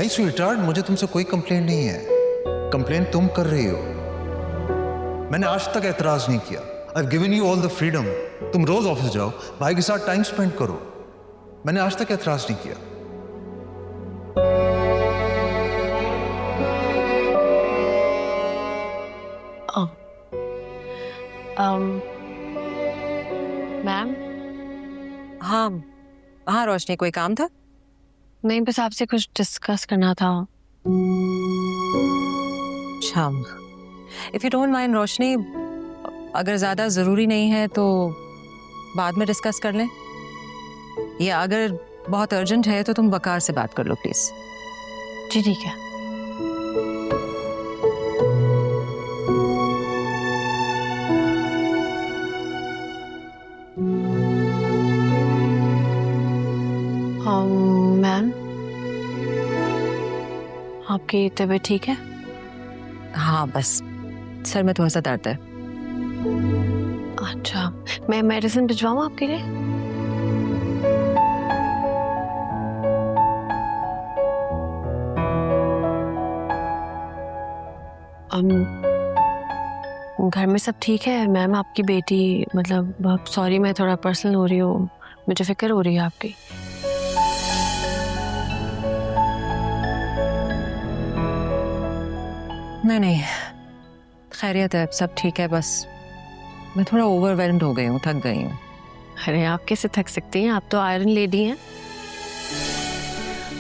नहीं स्वीटहार्ट, मुझे तुमसे कोई कंप्लेंट नहीं है। कंप्लेंट तुम कर रही हो। मैंने आज तक एतराज नहीं किया। I have given you all the freedom. तुम रोज ऑफिस जाओ, भाई के साथ टाइम स्पेंड करो। मैंने आज तक एतराज नहीं किया। मैम। हाँ हाँ रोशनी, कोई काम था? नहीं, बस आपसे कुछ डिस्कस करना था। शाम, इफ यू डोंट माइंड रोशनी, अगर ज्यादा जरूरी नहीं है तो बाद में डिस्कस कर लें, या अगर बहुत अर्जेंट है तो तुम वकार से बात कर लो प्लीज। जी ठीक है। मैम, आपकी तबीयत ठीक है? हाँ बस सर में थोड़ा सा दर्द है। अच्छा, मैं मेडिसिन भिजवाऊँ आपके लिए? घर में सब ठीक है? मैम आपकी बेटी, मतलब सॉरी मैं थोड़ा पर्सनल हो रही हूँ, मुझे फिक्र हो रही है आपकी। नहीं, खैरियत है, सब ठीक है। बस मैं थोड़ा ओवरवेल्म्ड हो गई हूँ, थक गई हूँ। अरे आप कैसे थक सकती हैं? आप तो आयरन लेडी हैं।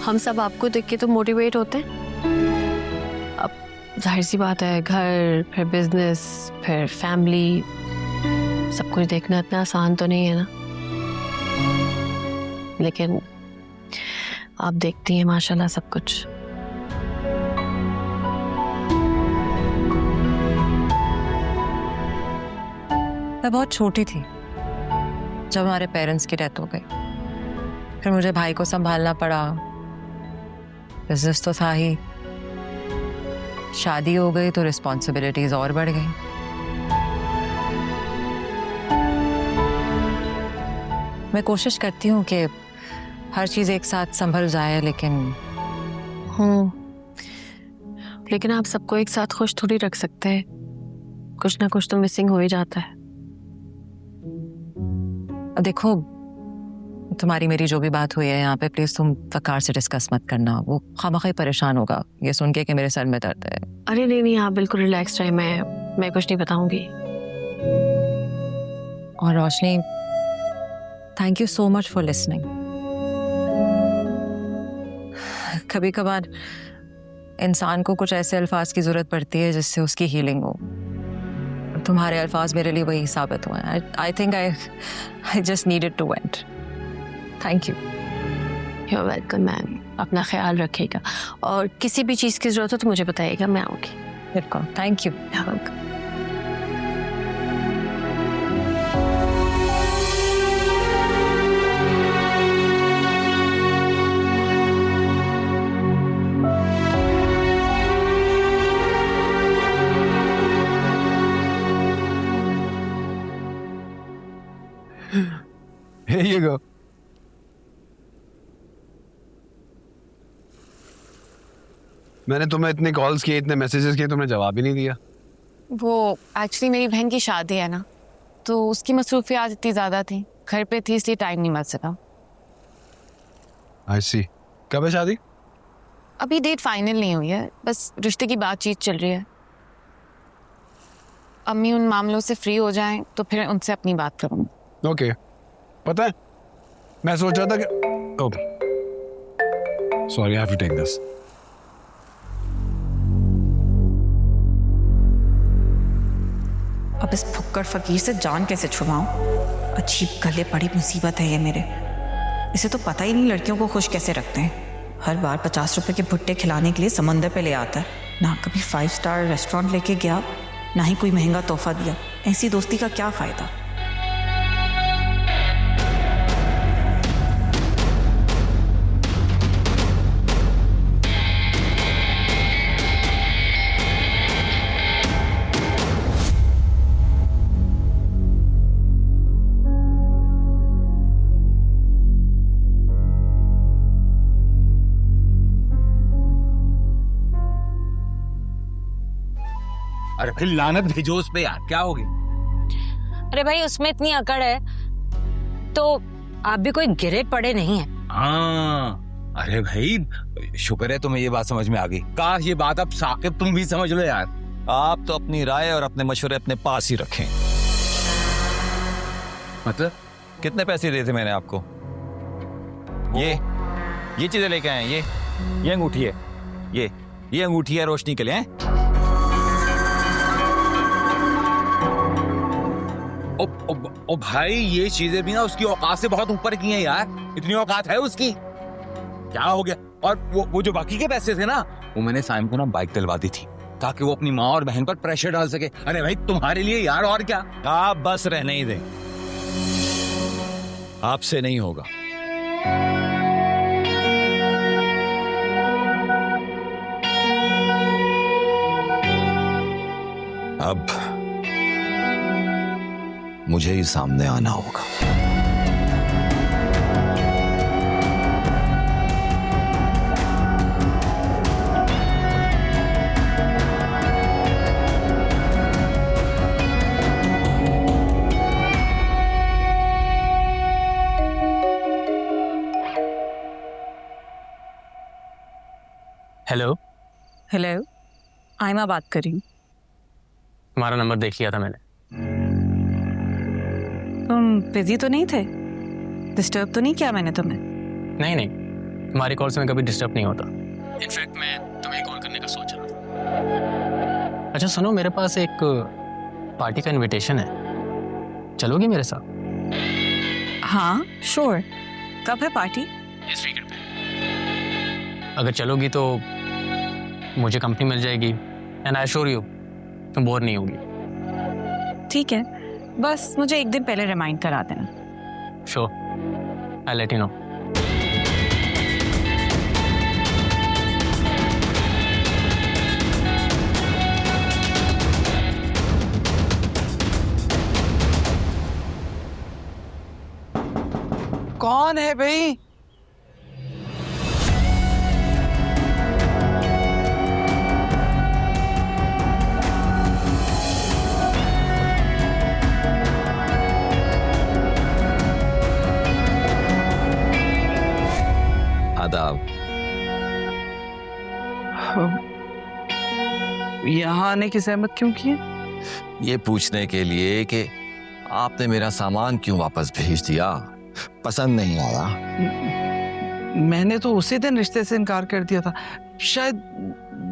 हम सब आपको देख के तो मोटिवेट होते हैं। अब जाहिर सी बात है, घर, फिर बिजनेस, फिर फैमिली, सब कुछ देखना इतना आसान तो नहीं है ना। लेकिन आप देखती हैं माशाल्लाह सब कुछ। मैं बहुत छोटी थी जब हमारे पेरेंट्स की डेथ हो गई। फिर मुझे भाई को संभालना पड़ा, बिजनेस तो था ही, शादी हो गई तो रिस्पॉन्सिबिलिटीज और बढ़ गई। मैं कोशिश करती हूँ कि हर चीज एक साथ संभल जाए, लेकिन आप सबको एक साथ खुश थोड़ी रख सकते हैं। कुछ ना कुछ तो मिसिंग हो ही जाता है। देखो, तुम्हारी मेरी जो भी बात हुई है यहाँ पे, प्लीज तुम वकार से डिस्कस मत करना। वो खामखा परेशान होगा ये सुन के कि मेरे सर में दर्द है। अरे नहीं, आप बिल्कुल रिलैक्स रहे, मैं कुछ नहीं बताऊंगी। और Roshni, thank you so much for listening. कभी कभार इंसान को कुछ ऐसे अल्फाज की जरूरत पड़ती है जिससे उसकी हीलिंग हो। तुम्हारे अल्फाज मेरे लिए वही साबित हुए हैं। I think I just needed to vent. Thank you. You are welcome ma'am. अपना ख्याल रखिएगा और किसी भी चीज़ की जरूरत हो तो मुझे बताइएगा, मैं आऊँगी। बिल्कुल, thank you. Here you go. मैंने तुम्हें इतने कॉल्स किए, इतने मैसेजेस किए, तुमने जवाब ही नहीं दिया। वो एक्चुअली मेरी बहन की शादी है ना, तो उसकी मसरूफियात इतनी ज़्यादा थी, घर पे थी, इसलिए टाइम नहीं मिल सका। I see. कब है शादी? अभी डेट फाइनल नहीं हुई है, बस रिश्ते की बातचीत चल रही है। अम्मी उन मामलों से फ्री हो जाएं तो फिर उनसे अपनी बात करूँगी। ओके। पता है, मैं सोच रहा था कि sorry, I have to take this. अब इस फुक्कर फकीर से जान कैसे छुड़वाऊं? अजीब गले पड़ी मुसीबत है ये मेरे। इसे तो पता ही नहीं लड़कियों को खुश कैसे रखते हैं। हर बार 50 रुपए के भुट्टे खिलाने के लिए समंदर पे ले आता है। ना कभी 5 स्टार रेस्टोरेंट लेके गया, ना ही कोई महंगा तोहफा दिया। ऐसी दोस्ती का क्या फायदा? अरे भाई लानत भेजो उस पे यार, क्या हो गया? अरे भाई उसमें इतनी अकड़ है तो आप भी कोई गिरे पड़े नहीं है। हाँ, अरे भाई शुक्र है तुम्हें ये बात समझ में आ गई। काश ये बात अब साकिब तुम भी समझ लो यार। आप तो अपनी राय और अपने मशवरे अपने पास ही रखें। मतलब कितने पैसे दिए थे मैंने आपको? ये चीजें लेके आए हैं। ये अंगूठी है, ये अंगूठी है रोशनी के लिए हैं? ओ भाई ये चीजें भी ना उसकी औकात से बहुत ऊपर की हैं यार। इतनी औकात है उसकी? क्या हो गया? और वो जो बाकी के पैसे थे ना, वो मैंने साइम को ना बाइक दिलवा दी थी ताकि वो अपनी माँ और बहन पर प्रेशर डाल सके। अरे भाई तुम्हारे लिए यार, और क्या। आप बस रहने ही दें, आपसे नहीं होगा। अब मुझे ही सामने आना होगा। हेलो। हेलो, आयमा बात कर रही हूँ। तुम्हारा नंबर देख लिया था मैंने। तुम बिजी तो नहीं थे? डिस्टर्ब तो नहीं किया मैंने तुम्हें? नहीं, तुम्हारी कॉल से मैं कभी डिस्टर्ब नहीं होता। इनफैक्ट मैं तुम्हें कॉल करने का सोच रहा था। अच्छा सुनो, मेरे पास एक पार्टी का इनविटेशन है, चलोगी मेरे साथ? हाँ श्योर। कब है पार्टी? इस वीकेंड पे। अगर चलोगी तो मुझे कंपनी मिल जाएगी एंड आई एश्योर यू तुम बोर नहीं होगी। ठीक है, बस मुझे एक दिन पहले रिमाइंड करा देना। Sure, I let you know. कौन है भाई? आदाब। यहाँ आने की सहमत क्यों की? ये पूछने के लिए कि आपने मेरा सामान क्यों वापस भेज दिया, पसंद नहीं आया? मैंने तो उसी दिन रिश्ते से इनकार कर दिया था, शायद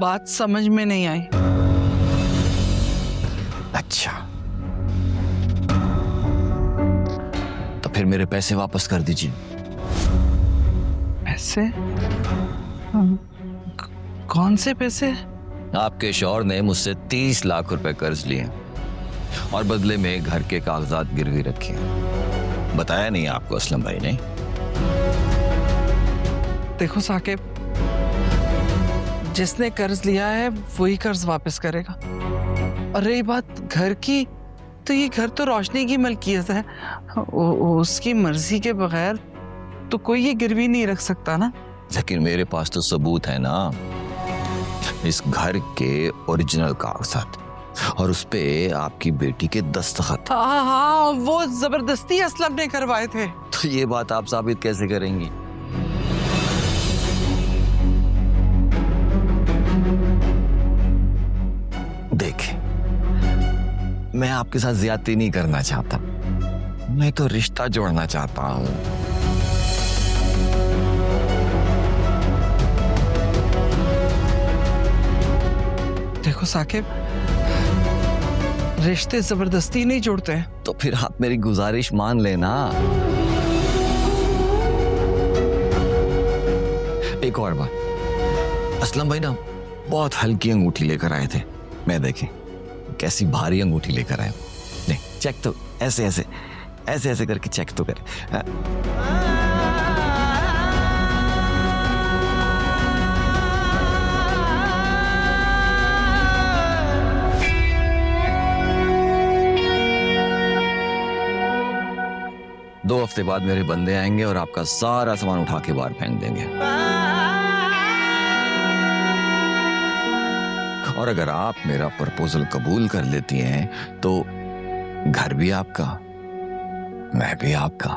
बात समझ में नहीं आई। अच्छा, तो फिर मेरे पैसे वापस कर दीजिए। पैसे? कौन से पैसे? आपके शौहर ने मुझसे 30 लाख रुपए कर्ज लिए और बदले में घर के कागजात गिरवी रखे। बताया नहीं आपको असलम भाई ने? देखो साकिब, जिसने कर्ज लिया है वही कर्ज वापस करेगा। और रही बात घर की, तो ये घर तो रोशनी की मलकियत है। उसकी मर्जी के बगैर तो कोई ये गिरवी नहीं रख सकता ना। लेकिन मेरे पास तो सबूत है ना, इस घर के ओरिजिनल कागजात, और उस पे आपकी बेटी के दस्तखत। हाँ, वो जबरदस्ती असलम ने करवाए थे। तो ये बात आप साबित कैसे करेंगी? देखें, मैं आपके साथ ज्यादती नहीं करना चाहता, मैं तो रिश्ता जोड़ना चाहता हूं। देखो साकिब, रिश्ते जबरदस्ती नहीं जोड़ते हैं। तो फिर आप मेरी गुजारिश मान लेना। एक और बात, असलम भाई ना बहुत हल्की अंगूठी लेकर आए थे। मैं देखें कैसी भारी अंगूठी लेकर आए। नहीं, चेक तो ऐसे ऐसे ऐसे ऐसे करके चेक तो कर। दो हफ्ते बाद मेरे बंदे आएंगे और आपका सारा सामान उठा के बाहर फेंक देंगे। और अगर आप मेरा प्रपोजल कबूल कर लेती हैं तो घर भी आपका, मैं भी आपका।